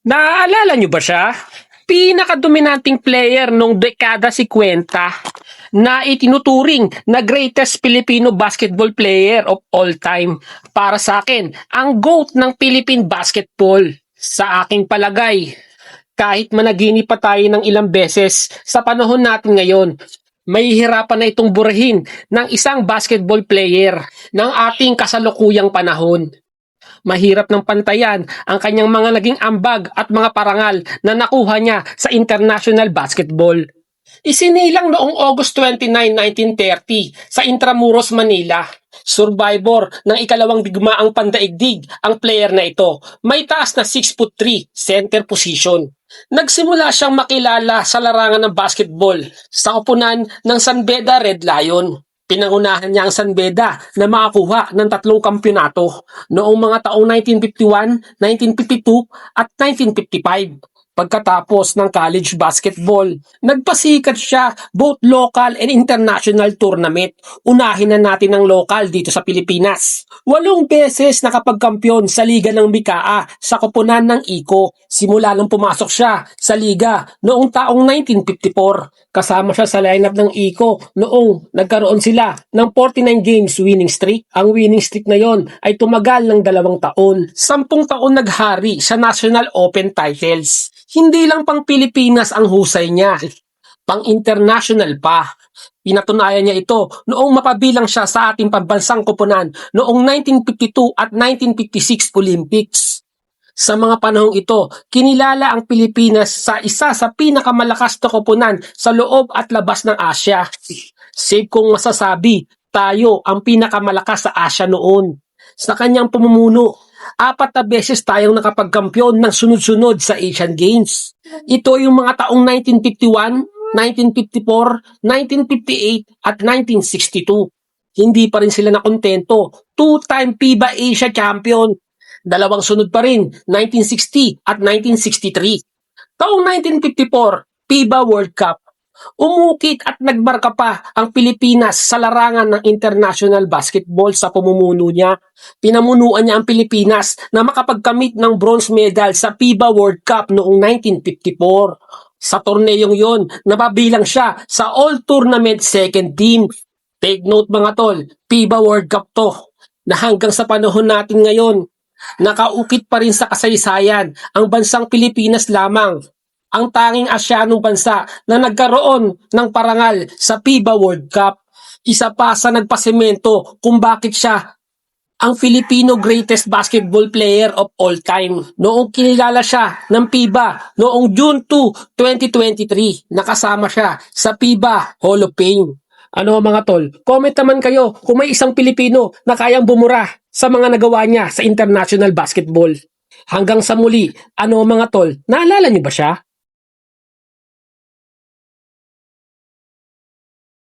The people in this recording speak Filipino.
Naaalala nyo ba siya? Pinakadominanting player nung dekada 50 na itinuturing na greatest Filipino basketball player of all time. Para sa akin, ang GOAT ng Philippine basketball. Sa aking palagay, kahit managini pa tayo ng ilang beses sa panahon natin ngayon, may hirapan na itong burahin ng isang basketball player ng ating kasalukuyang panahon. Mahirap ng pantayan ang kanyang mga naging ambag at mga parangal na nakuha niya sa international basketball. Isinilang noong August 29, 1930 sa Intramuros, Manila. Survivor ng ikalawang digmaang pandaigdig ang player na ito. May taas na 6'3", center position. Nagsimula siyang makilala sa larangan ng basketball sa koponan ng San Beda Red Lion. Pinangunahan niya ang San Beda na makakuha ng 3 kampyonato noong mga taong 1951, 1952 at 1955. Pagkatapos ng college basketball, nagpasikat siya both local and international tournament. Unahin na natin ang local dito sa Pilipinas. 8 beses nakapagkampiyon sa Liga ng Bikaa sa koponan ng ICO. Simula nang pumasok siya sa liga noong taong 1954. Kasama siya sa lineup ng ICO noong nagkaroon sila ng 49 games winning streak. Ang winning streak na yon ay tumagal ng 2 taon. 10 taon naghari sa National Open titles. Hindi lang pang Pilipinas ang husay niya, pang international pa. Pinatunayan niya ito noong mapabilang siya sa ating pambansang koponan noong 1952 at 1956 Olympics. Sa mga panahong ito, kinilala ang Pilipinas sa isa sa pinakamalakas na koponan sa loob at labas ng Asya. Safe kong masasabi, tayo ang pinakamalakas sa Asya noon. Sa kanyang pamumuno, 4 na beses tayong nakapagkampiyon ng sunod-sunod sa Asian Games. Ito yung mga taong 1951, 1954, 1958 at 1962. Hindi pa rin sila nakontento. 2-time FIBA Asia Champion. 2 sunod pa rin, 1960 at 1963. Taong 1954, FIBA World Cup. Umukit at nagmarka pa ang Pilipinas sa larangan ng international basketball sa pamumuno niya. Pinamunuan niya ang Pilipinas na makapagkamit ng bronze medal sa FIBA World Cup noong 1954. Sa torneyong yon, napabilang siya sa all-tournament second team. Take note mga tol, FIBA World Cup to, na hanggang sa panahon natin ngayon, nakaukit pa rin sa kasaysayan ang bansang Pilipinas lamang. Ang tanging Asyanong bansa na nagkaroon ng parangal sa FIBA World Cup. Isa pa sa nagpasemento kung bakit siya ang Filipino greatest basketball player of all time. Noong kinilala siya ng FIBA noong June 2, 2023, nakasama siya sa FIBA Hall of Fame. Ano mga tol, comment naman kayo kung may isang Pilipino na kayang bumura sa mga nagawa niya sa international basketball. Hanggang sa muli, ano mga tol, naalala niyo ba siya?